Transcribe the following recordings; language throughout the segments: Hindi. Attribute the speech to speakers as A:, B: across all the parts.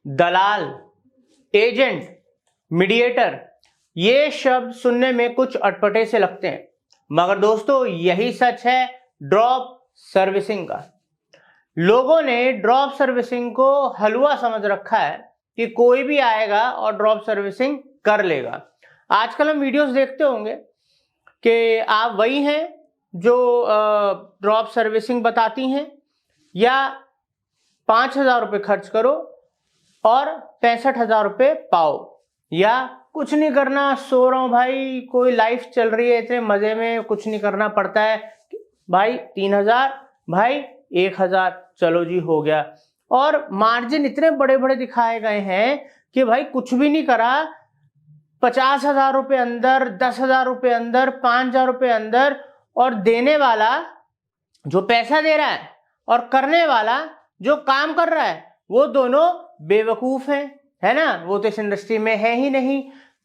A: दलाल, एजेंट, मीडिएटर, ये शब्द सुनने में कुछ अटपटे से लगते हैं, मगर दोस्तों यही सच है ड्रॉप सर्विसिंग का। लोगों ने ड्रॉप सर्विसिंग को हलवा समझ रखा है कि कोई भी आएगा और ड्रॉप सर्विसिंग कर लेगा। आजकल हम वीडियोस देखते होंगे कि आप वही हैं जो ड्रॉप सर्विसिंग बताती हैं, या 5,000 रुपये खर्च करो और 65,000 रुपये पाओ, या कुछ नहीं करना, सो रहा हूं भाई, कोई लाइफ चल रही है इतने मजे में, कुछ नहीं करना पड़ता है भाई, 3,000 भाई 1,000, चलो जी हो गया। और मार्जिन इतने बड़े बड़े दिखाए गए हैं कि भाई कुछ भी नहीं करा, 50,000 रुपये अंदर, 10,000 रुपये अंदर, 5,000 रुपये अंदर, और देने वाला जो पैसा दे रहा है और करने वाला जो काम कर रहा है वो दोनों बेवकूफ हैं, है ना। वो तो इस इंडस्ट्री में है ही नहीं।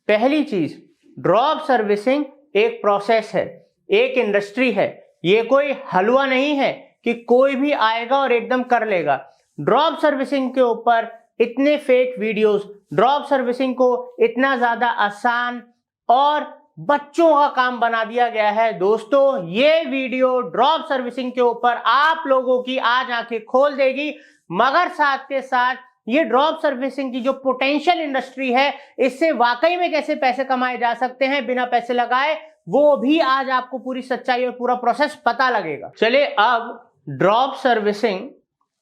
A: पहली चीज, ड्रॉप सर्विसिंग एक प्रोसेस है, एक इंडस्ट्री है, ये कोई हलवा नहीं है कि कोई भी आएगा और एकदम कर लेगा। ड्रॉप सर्विसिंग के ऊपर इतने फेक वीडियोस, ड्रॉप सर्विसिंग को इतना ज्यादा आसान और बच्चों का काम बना दिया गया है। दोस्तों ये वीडियो ड्रॉप सर्विसिंग के ऊपर आप लोगों की आज आंखें खोल देगी, मगर साथ के साथ ये ड्रॉप सर्विसिंग की जो पोटेंशियल इंडस्ट्री है, इससे वाकई में कैसे पैसे कमाए जा सकते हैं बिना पैसे लगाए, वो भी आज आपको पूरी सच्चाई और पूरा प्रोसेस पता लगेगा। चलिए अब ड्रॉप सर्विसिंग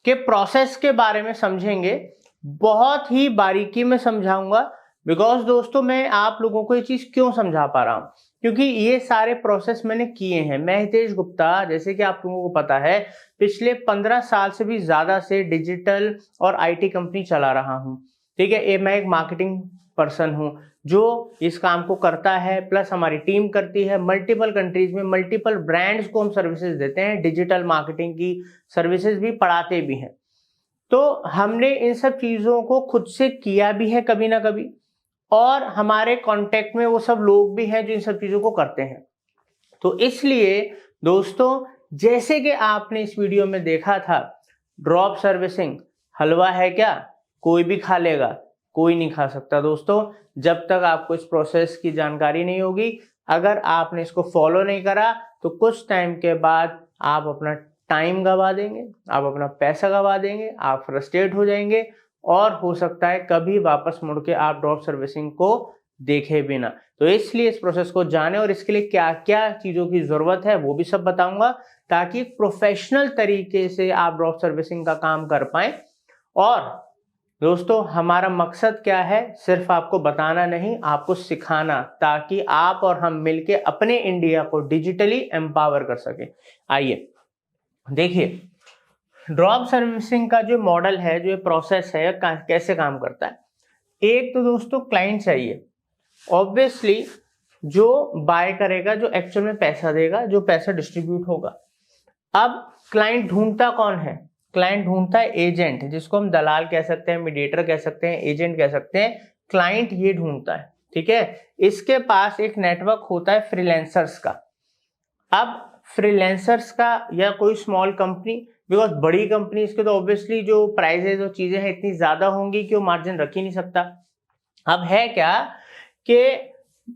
A: के प्रोसेस के बारे में समझेंगे, बहुत ही बारीकी में समझाऊंगा। बिकॉज दोस्तों मैं आप लोगों को ये चीज क्यों समझा पा रहा हूं, क्योंकि ये सारे प्रोसेस मैंने किए हैं। मैं हितेश गुप्ता, जैसे कि आप लोगों को पता है, पिछले 15 साल से भी ज्यादा से डिजिटल और आईटी कंपनी चला रहा हूं। ठीक है, मैं एक मार्केटिंग पर्सन हूं जो इस काम को करता है, प्लस हमारी टीम करती है। मल्टीपल कंट्रीज में मल्टीपल ब्रांड्स को हम सर्विसेज देते हैं, डिजिटल मार्केटिंग की सर्विसेज भी, पढ़ाते भी हैं। तो हमने इन सब चीजों को खुद से किया भी है कभी ना कभी, और हमारे कांटेक्ट में वो सब लोग भी हैं जो इन सब चीजों को करते हैं। तो इसलिए दोस्तों, जैसे कि आपने इस वीडियो में देखा था, ड्रॉप सर्विसिंग हलवा है क्या, कोई भी खा लेगा, कोई नहीं खा सकता दोस्तों, जब तक आपको इस प्रोसेस की जानकारी नहीं होगी। अगर आपने इसको फॉलो नहीं करा तो कुछ टाइम के बाद आप अपना टाइम गवा देंगे, आप अपना पैसा गवा देंगे, आप फ्रस्ट्रेट हो जाएंगे, और हो सकता है कभी वापस मुड़ के आप ड्रॉप सर्विसिंग को देखे बिना। तो इसलिए इस प्रोसेस को जाने और इसके लिए क्या क्या चीजों की जरूरत है वो भी सब बताऊंगा, ताकि प्रोफेशनल तरीके से आप ड्रॉप सर्विसिंग का काम कर पाए। और दोस्तों हमारा मकसद क्या है, सिर्फ आपको बताना नहीं, आपको सिखाना, ताकि आप और हम मिलके अपने इंडिया को डिजिटली एम्पावर कर सके। आइए देखिए, ड्रॉप सर्विसिंग का जो मॉडल है, जो प्रोसेस है, कैसे काम करता है। एक तो दोस्तों क्लाइंट चाहिए, ऑब्वियसली जो बाय करेगा, जो एक्चुअल में पैसा देगा, जो पैसा डिस्ट्रीब्यूट होगा। अब क्लाइंट ढूंढता कौन है, क्लाइंट ढूंढता है एजेंट, जिसको हम दलाल कह सकते हैं, मीडिएटर कह सकते हैं, एजेंट कह सकते हैं। क्लाइंट ये ढूंढता है, ठीक है। इसके पास एक नेटवर्क होता है फ्रीलांसर्स का। अब फ्रीलांसर्स का या कोई स्मॉल कंपनी, बिकॉज बड़ी कंपनी इसके तो ऑब्वियसली जो प्राइजेज और चीजें हैं इतनी ज्यादा होंगी कि वो मार्जिन रख ही नहीं सकता। अब है क्या कि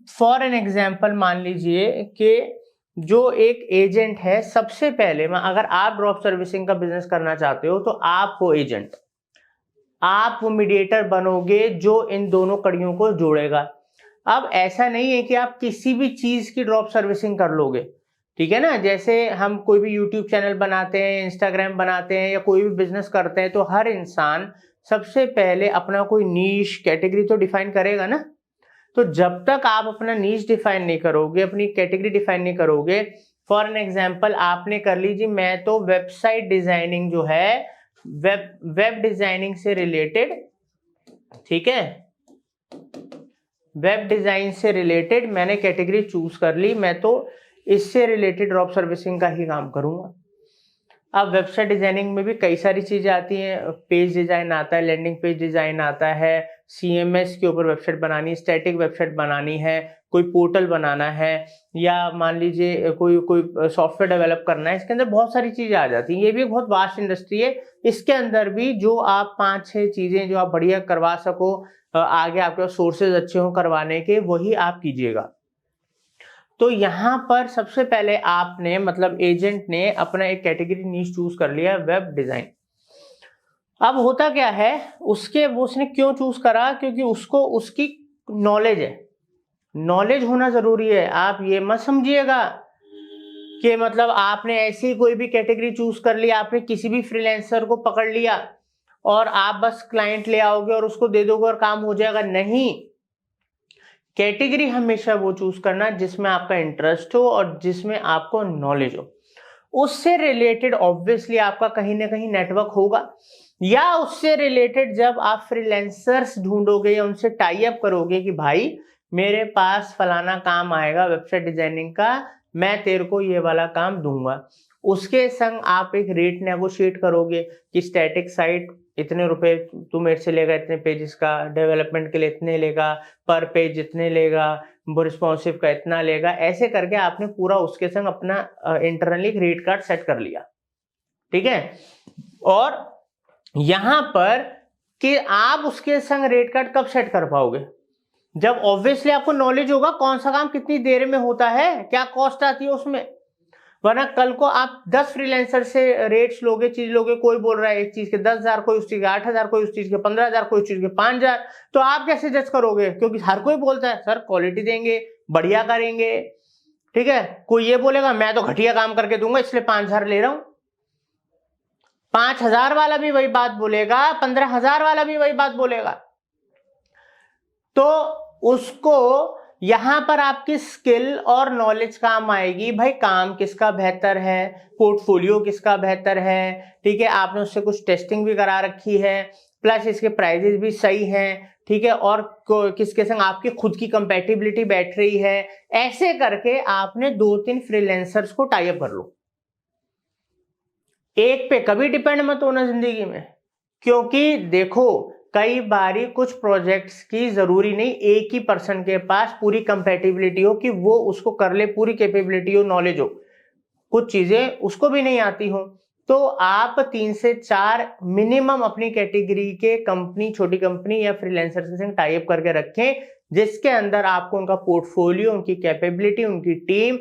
A: फॉर एन एग्जाम्पल मान लीजिए कि जो एक एजेंट है, सबसे पहले अगर आप ड्रॉप सर्विसिंग का बिजनेस करना चाहते हो तो आप हो एजेंट, आप वो मीडिएटर बनोगे जो इन दोनों कड़ियों को जोड़ेगा। अब ऐसा नहीं है कि आप किसी भी चीज की ड्रॉप सर्विसिंग कर लोगे, ठीक है ना। जैसे हम कोई भी यूट्यूब चैनल बनाते हैं, इंस्टाग्राम बनाते हैं, या कोई भी बिजनेस करते हैं, तो हर इंसान सबसे पहले अपना कोई नीश कैटेगरी तो डिफाइन करेगा ना। तो जब तक आप अपना नीश डिफाइन नहीं करोगे, अपनी कैटेगरी डिफाइन नहीं करोगे, फॉर एन एग्जांपल आपने कर लीजिए, मैं तो वेबसाइट डिजाइनिंग जो है, वेब डिजाइनिंग से रिलेटेड, ठीक है, वेब डिजाइन से रिलेटेड मैंने कैटेगरी चूज कर ली, मैं तो इससे रिलेटेड ड्रॉप सर्विसिंग का ही काम करूंगा। अब वेबसाइट डिजाइनिंग में भी कई सारी चीजें आती हैं, पेज डिजाइन आता है, लैंडिंग पेज डिजाइन आता है, CMS के ऊपर वेबसाइट बनानी है, स्टैटिक वेबसाइट बनानी है, कोई पोर्टल बनाना है, या मान लीजिए कोई सॉफ्टवेयर डेवलप करना है। इसके अंदर बहुत सारी चीजें आ जाती हैं। ये भी एक बहुत वास्ट इंडस्ट्री है। इसके अंदर भी जो आप 5-6 चीजें जो आप बढ़िया करवा सको, आगे आपके पास सोर्सेज अच्छे हो करवाने के, वही आप कीजिएगा। तो यहाँ पर सबसे पहले आपने मतलब एजेंट ने अपना एक कैटेगरी नीश चूज कर लिया, वेब डिजाइन। अब होता क्या है, उसने क्यों चूज करा? क्योंकि उसको उसकी नॉलेज है, नॉलेज होना जरूरी है। आप ये मत समझिएगा कि मतलब आपने ऐसी कोई भी कैटेगरी चूज कर ली, आपने किसी भी फ्रीलांसर को पकड़ लिया और आप बस क्लाइंट ले आओगे और उसको दे दोगे और काम हो जाएगा। नहीं, कैटेगरी हमेशा वो चूज करना जिसमें आपका इंटरेस्ट हो और जिसमें आपको नॉलेज हो। उससे रिलेटेड ऑब्वियसली आपका कहीं ना कहीं नेटवर्क होगा, या उससे रिलेटेड जब आप फ्रीलांसर्स ढूंढोगे या उनसे टाई अप करोगे कि भाई मेरे पास फलाना काम आएगा वेबसाइट डिजाइनिंग का, मैं तेरे को ये वाला काम दूंगा, उसके संग आप एक रेट नेगोशिएट करोगे कि स्टैटिक साइट इतने रुपए तू मेरे से लेगा, इतने पेजेस का, डेवलपमेंट के लिए इतने लेगा, पर पेज इतने लेगा, रिस्पॉन्सिव का इतना लेगा। ऐसे करके आपने पूरा उसके संग अपना इंटरनली रेट कार्ड सेट कर लिया, ठीक है। और यहां पर कि आप उसके संग रेट कार्ड कब सेट कर पाओगे? जब ऑब्वियसली आपको नॉलेज होगा कौन सा काम कितनी देर में होता है, क्या कॉस्ट आती है उसमें। वरना कल को आप 10 फ्रीलांसर से रेट्स लोगे, चीज लोगे, कोई बोल रहा है एक चीज के 10,000, कोई उस चीज के 8,000, कोई उस चीज के 15,000, कोई उस चीज के 5,000, तो आप कैसे जज करोगे? क्योंकि हर कोई बोलता है सर क्वालिटी देंगे, बढ़िया करेंगे, ठीक है। कोई ये बोलेगा मैं तो घटिया काम करके दूंगा इसलिए 5,000 ले रहा हूं। 5,000 वाला भी वही बात बोलेगा, 15,000 वाला भी वही बात बोलेगा। तो उसको यहां पर आपकी स्किल और नॉलेज काम आएगी। भाई काम किसका बेहतर है, पोर्टफोलियो किसका बेहतर है, ठीक है। आपने उससे कुछ टेस्टिंग भी करा रखी है, प्लस इसके प्राइजेस भी सही हैं, ठीक है। और किसके संग आपकी खुद की कंपैटिबिलिटी बैठ रही है। ऐसे करके आपने 2-3 फ्रीलांसर्स को टाई अप कर लो। एक पे कभी डिपेंड मत होना जिंदगी में, क्योंकि देखो कई बारी कुछ प्रोजेक्ट्स की जरूरी नहीं एक ही पर्सन के पास पूरी कंपैटिबिलिटी हो कि वो उसको कर ले, पूरी कैपेबिलिटी हो, नॉलेज हो, कुछ चीजें उसको भी नहीं आती हो। तो आप 3 से 4 मिनिमम अपनी कैटेगरी के कंपनी, छोटी कंपनी या फ्रीलांसर से टाई अप करके रखें, जिसके अंदर आपको उनका पोर्टफोलियो, उनकी कैपेबिलिटी, उनकी टीम,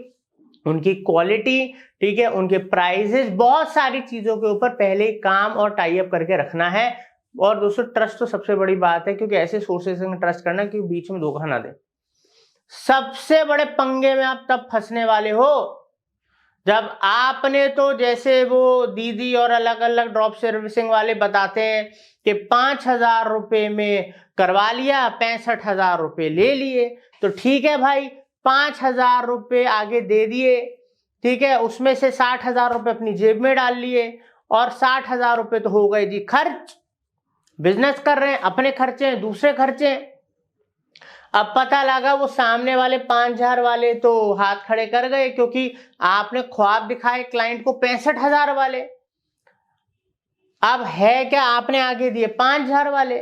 A: उनकी क्वालिटी, ठीक है, उनके प्राइजेस, बहुत सारी चीजों के ऊपर पहले काम और टाई अप करके रखना है। और दोस्तों ट्रस्ट तो सबसे बड़ी बात है, क्योंकि ऐसे सोर्सेस में ट्रस्ट करना कि बीच में धोखा ना दे। सबसे बड़े पंगे में आप तब फंसने वाले हो जब आपने तो जैसे वो दीदी और अलग अलग ड्रॉप सर्विसिंग वाले बताते हैं कि 5,000 रुपए में करवा लिया, 65,000 रुपए ले लिए। तो ठीक है भाई, 5,000 रुपए आगे दे दिए, ठीक है, उसमें से 60,000 रुपए अपनी जेब में डाल लिए, और 60,000 रुपए तो हो गए जी खर्च। बिजनेस कर रहे हैं, अपने खर्चे हैं, दूसरे खर्चे हैं। अब पता लगा वो सामने वाले 5,000 वाले तो हाथ खड़े कर गए, क्योंकि आपने ख्वाब दिखाए क्लाइंट को 65,000 वाले। अब है क्या, आपने आगे दिए 5,000 वाले।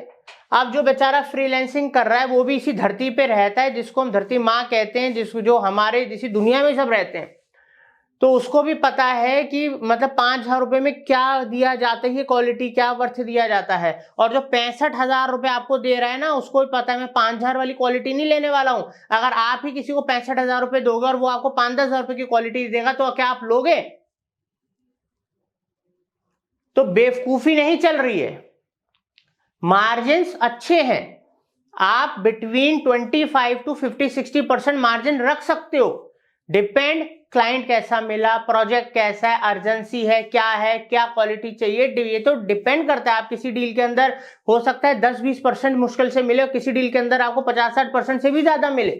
A: अब जो बेचारा फ्रीलांसिंग कर रहा है वो भी इसी धरती पे रहता है, जिसको हम धरती माँ कहते हैं, जिसको जो हमारे इसी दुनिया में सब रहते हैं, तो उसको भी पता है कि मतलब 5,000 रुपए में क्या दिया जाता है, क्वालिटी क्या वर्थ दिया जाता है। और जो 65,000 रुपए आपको दे रहा है ना, उसको भी पता है मैं 5,000 वाली क्वालिटी नहीं लेने वाला हूं। अगर आप ही किसी को 65,000 रुपए दोगे और वो आपको 5-10,000 रुपए की क्वालिटी देगा, तो क्या आप लोगे? तो बेवकूफी नहीं चल रही है, मार्जिन अच्छे हैं, आप बिटवीन 25 to 50-60% मार्जिन रख सकते हो। डिपेंड क्लाइंट कैसा मिला, प्रोजेक्ट कैसा है, अर्जेंसी है, क्या क्वालिटी चाहिए, ये तो डिपेंड करता है। आप किसी डील के अंदर हो सकता है 10-20% मुश्किल से मिले, और किसी डील के अंदर आपको 50-60% से भी ज्यादा मिले।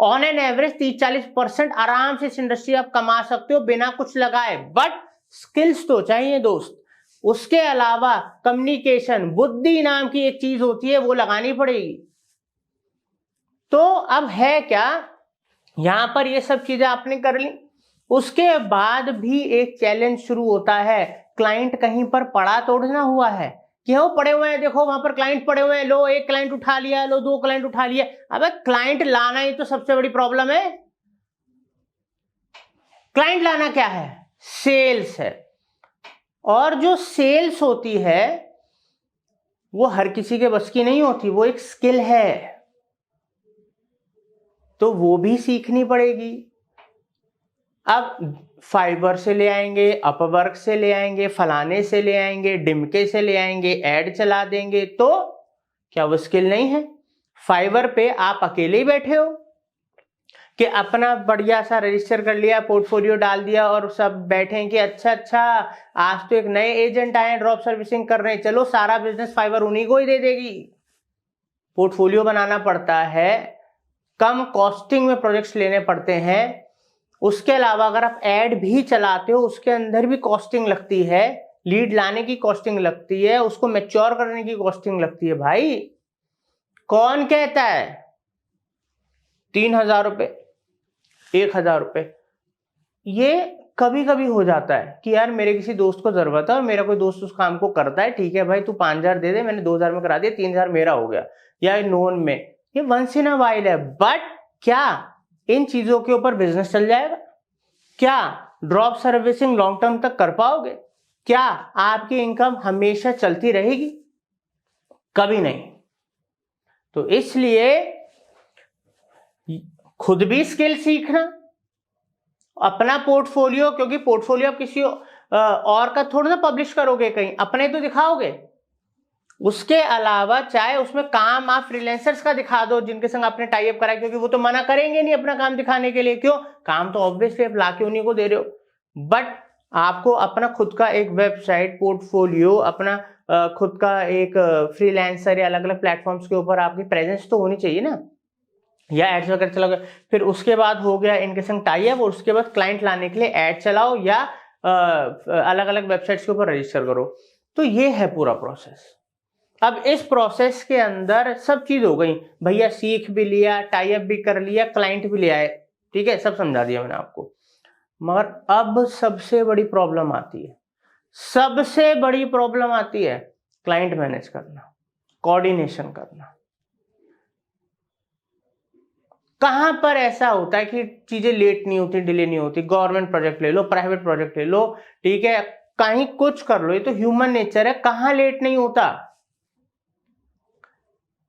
A: ऑन एन एवरेज 30-40% आराम से इस इंडस्ट्री आप कमा सकते हो बिना कुछ लगाए। बट स्किल्स तो चाहिए दोस्त। उसके अलावा कम्युनिकेशन, बुद्धि नाम की एक चीज होती है, वो लगानी पड़ेगी। तो अब है क्या, यहां पर ये सब चीजें आपने कर ली, उसके बाद भी एक चैलेंज शुरू होता है क्लाइंट कहीं पर पड़ा तोड़ना हुआ है कि वो पड़े हुए हैं, देखो वहां पर क्लाइंट पड़े हुए हैं, लो एक क्लाइंट उठा लिया, लो दो क्लाइंट उठा लिया। अबे क्लाइंट लाना ही तो सबसे बड़ी प्रॉब्लम है। क्लाइंट लाना क्या है? सेल्स है। और जो सेल्स होती है वो हर किसी के बस की नहीं होती, वो एक स्किल है, तो वो भी सीखनी पड़ेगी। अब फाइबर से ले आएंगे, अपवर्क से ले आएंगे, फलाने से ले आएंगे, डिमके से ले आएंगे, ऐड चला देंगे, तो क्या वो स्किल नहीं है? फाइबर पे आप अकेले ही बैठे हो कि अपना बढ़िया सा रजिस्टर कर लिया, पोर्टफोलियो डाल दिया और सब बैठे हैं कि अच्छा आज तो एक नए एजेंट आए हैं ड्रॉप सर्विसिंग कर रहे हैं, चलो सारा बिजनेस फाइबर उन्हीं को ही दे देगी। पोर्टफोलियो बनाना पड़ता है, कम कॉस्टिंग में प्रोजेक्ट्स लेने पड़ते हैं। उसके अलावा अगर आप ऐड भी चलाते हो उसके अंदर भी कॉस्टिंग लगती है, लीड लाने की कॉस्टिंग लगती है, उसको मैच्योर करने की कॉस्टिंग लगती है। भाई कौन कहता है 3,000 रुपए 1,000 रुपए? ये कभी कभी हो जाता है कि यार मेरे किसी दोस्त को जरूरत है और मेरा कोई दोस्त उस काम को करता है, ठीक है भाई तू 5,000 दे दे, मैंने 2,000 में करा दिया, 3,000 मेरा हो गया, या नोन में, ये वंस इन अ वाइल है। बट क्या इन चीजों के ऊपर बिजनेस चल जाएगा? क्या ड्रॉप सर्विसिंग लॉन्ग टर्म तक कर पाओगे? क्या आपकी इनकम हमेशा चलती रहेगी? कभी नहीं। तो इसलिए खुद भी स्किल सीखना, अपना पोर्टफोलियो, क्योंकि पोर्टफोलियो आप किसी और का थोड़ा ना पब्लिश करोगे, कहीं अपने तो दिखाओगे। उसके अलावा चाहे उसमें काम आप फ्रीलांसर्स का दिखा दो जिनके संग आपने टाई अप करा, क्योंकि वो तो मना करेंगे नहीं अपना काम दिखाने के लिए। क्यों? काम तो ऑब्वियसली आप लाके उन्हीं को दे रहे हो। बट आपको अपना खुद का एक वेबसाइट, पोर्टफोलियो, अपना खुद का एक फ्रीलांसर या अलग अलग प्लेटफॉर्म्स के ऊपर आपकी प्रेजेंस तो होनी चाहिए ना, या एड्स वगैरह चलाओगे। फिर उसके बाद हो गया इनके संग टाई अप, और उसके बाद क्लाइंट लाने के लिए एड चलाओ या अलग अलग वेबसाइट्स के ऊपर रजिस्टर करो। तो ये है पूरा प्रोसेस। अब इस प्रोसेस के अंदर सब चीज हो गई, भैया सीख भी लिया, टाई अप भी कर लिया, क्लाइंट भी ले आए, ठीक है, सब समझा दिया मैंने आपको। मगर अब सबसे बड़ी प्रॉब्लम आती है, सबसे बड़ी प्रॉब्लम आती है क्लाइंट मैनेज करना, कोऑर्डिनेशन करना। कहां पर ऐसा होता है कि चीजें लेट नहीं होती, डिले नहीं होती? गवर्नमेंट प्रोजेक्ट ले लो, प्राइवेट प्रोजेक्ट ले लो, ठीक है, कहीं कुछ कर लो, ये तो ह्यूमन नेचर है, कहां लेट नहीं होता।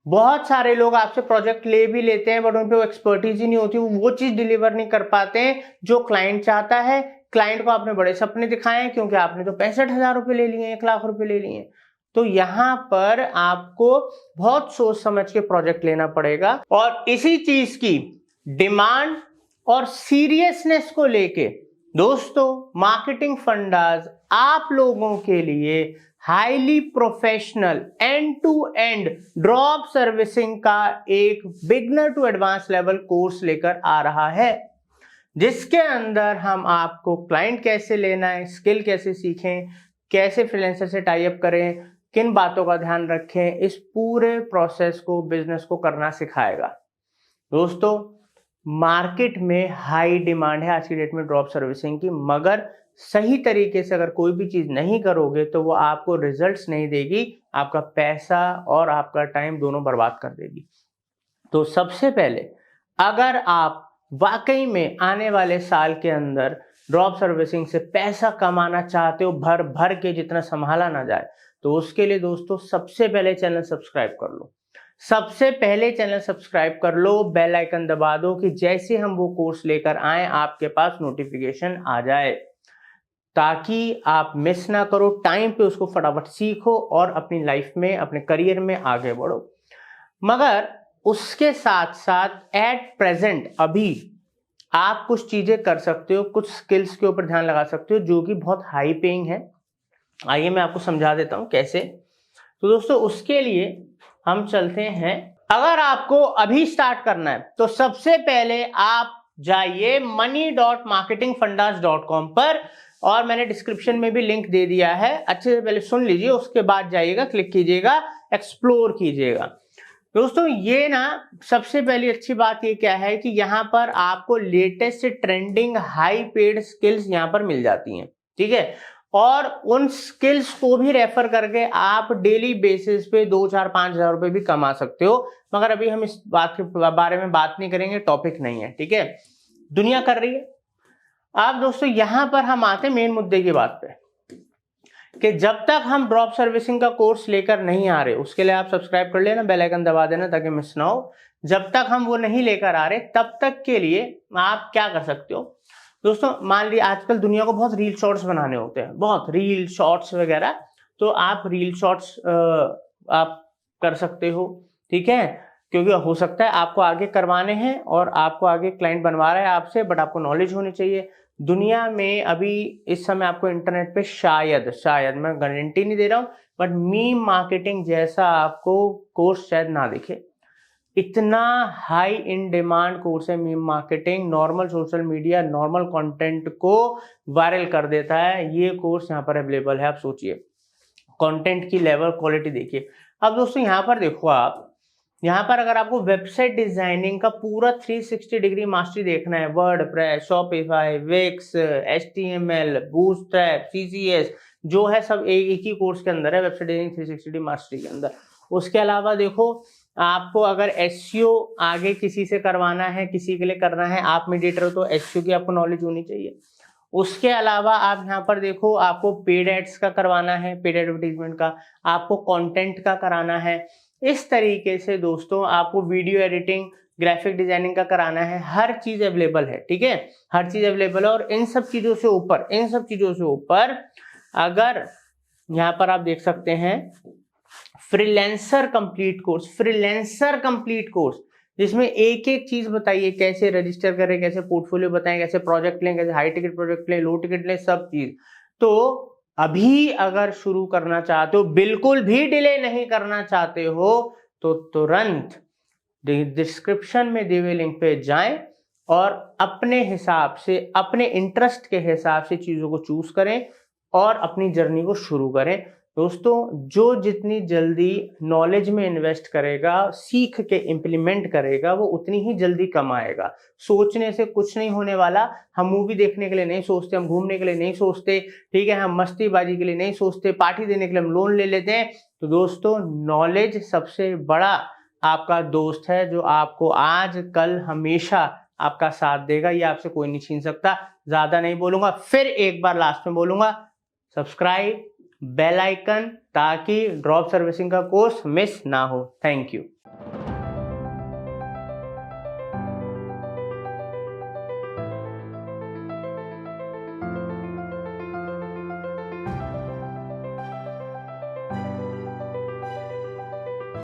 A: बहुत सारे लोग आपसे प्रोजेक्ट ले भी लेते हैं बट उन पे वो एक्सपर्टीज ही नहीं होती, वो चीज डिलीवर नहीं कर पाते हैं जो क्लाइंट चाहता है। क्लाइंट को आपने बड़े सपने दिखाए हैं क्योंकि आपने तो 65,000 रुपए ले लिए, 1,00,000 रुपए ले लिए। तो यहां पर आपको बहुत सोच समझ के प्रोजेक्ट लेना पड़ेगा। और इसी चीज की डिमांड और सीरियसनेस को लेके दोस्तों मार्केटिंग फंडाज आप लोगों के लिए highly professional end to end drop servicing का एक beginner to advance level course लेकर आ रहा है, जिसके अंदर हम आपको क्लाइंट कैसे लेना है, स्किल कैसे सीखें, कैसे फ्रीलांसर से टाई अप करें, किन बातों का ध्यान रखें, इस पूरे प्रोसेस को, बिजनेस को करना सिखाएगा। दोस्तों मार्केट में हाई डिमांड है आज की डेट में ड्रॉप सर्विसिंग की, मगर सही तरीके से अगर कोई भी चीज नहीं करोगे तो वो आपको रिजल्ट्स नहीं देगी, आपका पैसा और आपका टाइम दोनों बर्बाद कर देगी। तो सबसे पहले अगर आप वाकई में आने वाले साल के अंदर ड्रॉप सर्विसिंग से पैसा कमाना चाहते हो, भर भर के जितना संभाला ना जाए, तो उसके लिए दोस्तों सबसे पहले चैनल सब्सक्राइब कर लो। सबसे पहले चैनल सब्सक्राइब कर लो, बेल आइकन दबा दो कि जैसे हम वो कोर्स लेकर आए आपके पास नोटिफिकेशन आ जाए, ताकि आप मिस ना करो, टाइम पे उसको फटाफट सीखो और अपनी लाइफ में, अपने करियर में आगे बढ़ो। मगर उसके साथ साथ एट प्रेजेंट अभी आप कुछ चीजें कर सकते हो, कुछ स्किल्स के ऊपर ध्यान लगा सकते हो जो कि बहुत हाई पेइंग है। आइए मैं आपको समझा देता हूं कैसे। तो दोस्तों उसके लिए हम चलते हैं। अगर आपको अभी स्टार्ट करना है तो सबसे पहले आप जाइए money.marketingfundas.com पर, और मैंने डिस्क्रिप्शन में भी लिंक दे दिया है, अच्छे से पहले सुन लीजिए, उसके बाद जाइएगा, क्लिक कीजिएगा, एक्सप्लोर कीजिएगा। दोस्तों ये ना सबसे पहली अच्छी बात ये क्या है कि यहाँ पर आपको latest trending high paid skills यहाँ पर मिल जाती हैं, ठीक है। और उन स्किल्स को भी रेफर करके आप डेली बेसिस पे 2, 4, 5 हज़ार रुपए भी कमा सकते हो। मगर अभी हम इस बात के बारे में बात नहीं करेंगे, टॉपिक नहीं है, ठीक है। दुनिया कर रही है। अब दोस्तों यहां पर हम आते हैं मेन मुद्दे की बात पे कि जब तक हम ड्रॉप सर्विसिंग का कोर्स लेकर नहीं आ रहे, उसके लिए आप सब्सक्राइब कर लेना, बेल आइकन दबा देना ताकि मिस ना हो। जब तक हम वो नहीं लेकर आ रहे तब तक के लिए आप क्या कर सकते हो दोस्तों, मान लीजिए आजकल दुनिया को बहुत रील शॉर्ट्स बनाने होते हैं, बहुत रील शॉर्ट्स वगैरह, तो आप रील शॉर्ट्स आप कर सकते हो, ठीक है। क्योंकि हो सकता है आपको आगे करवाने हैं और आपको आगे क्लाइंट बनवा रहा है आपसे, बट आपको नॉलेज होनी चाहिए। दुनिया में अभी इस समय आपको इंटरनेट पे शायद मैं गारंटी नहीं दे रहा हूं, बट मीम मार्केटिंग जैसा आपको कोर्स शायद ना दिखे। इतना हाई इन डिमांड कोर्स है meme marketing, normal social media normal content को वायरल कर देता है। ये कोर्स यहाँ पर अवेलेबल है, आप सोचिए कंटेंट की लेवल क्वालिटी देखिए। अब दोस्तों यहाँ पर देखो, आप यहाँ पर अगर आपको वेबसाइट डिजाइनिंग का पूरा 360 डिग्री मास्टरी देखना है, WordPress, Shopify, Wix, HTML, Bootstrap, CCS जो है सब एक ही कोर्स के अंदर है, वेबसाइट डिजाइनिंग 360 डिग्री मास्टरी के अंदर। उसके अलावा देखो, आपको अगर SEO आगे किसी से करवाना है, किसी के लिए करना है, आप मीडिएटर हो तो SEO की आपको नॉलेज होनी चाहिए। उसके अलावा आप यहाँ पर देखो, आपको पेड एड्स का करवाना है, पेड एडवर्टीजमेंट का, आपको कंटेंट का कराना है। इस तरीके से दोस्तों आपको वीडियो एडिटिंग, ग्राफिक डिजाइनिंग का कराना है, हर चीज अवेलेबल है, ठीक है, हर चीज अवेलेबल है। और इन सब चीजों से ऊपर अगर यहाँ पर आप देख सकते हैं फ्रीलांसर कंप्लीट कोर्स, जिसमें एक एक चीज बताइए, कैसे रजिस्टर करें, कैसे पोर्टफोलियो बताएं, कैसे प्रोजेक्ट लें, कैसे हाई टिकट प्रोजेक्ट लें, लो टिकट लें, सब चीज। तो अभी अगर शुरू करना चाहते हो, बिल्कुल भी डिले नहीं करना चाहते हो, तो तुरंत डिस्क्रिप्शन में दिए हुए लिंक पे जाएं और अपने हिसाब से, अपने इंटरेस्ट के हिसाब से चीजों को चूज करें और अपनी जर्नी को शुरू करें। दोस्तों जो जितनी जल्दी नॉलेज में इन्वेस्ट करेगा, सीख के इम्प्लीमेंट करेगा, वो उतनी ही जल्दी कमाएगा। सोचने से कुछ नहीं होने वाला। हम मूवी देखने के लिए नहीं सोचते, हम घूमने के लिए नहीं सोचते, ठीक है, हम मस्तीबाजी के लिए नहीं सोचते, पार्टी देने के लिए हम लोन ले लेते हैं। तो दोस्तों नॉलेज सबसे बड़ा आपका दोस्त है, जो आपको आज कल हमेशा आपका साथ देगा। ये आपसे कोई नहीं छीन सकता। ज्यादा नहीं बोलूंगा, फिर एक बार लास्ट में बोलूंगा, सब्सक्राइब, बेल आइकन, ताकि ड्रॉप सर्विसिंग का कोर्स मिस ना हो। Thank you.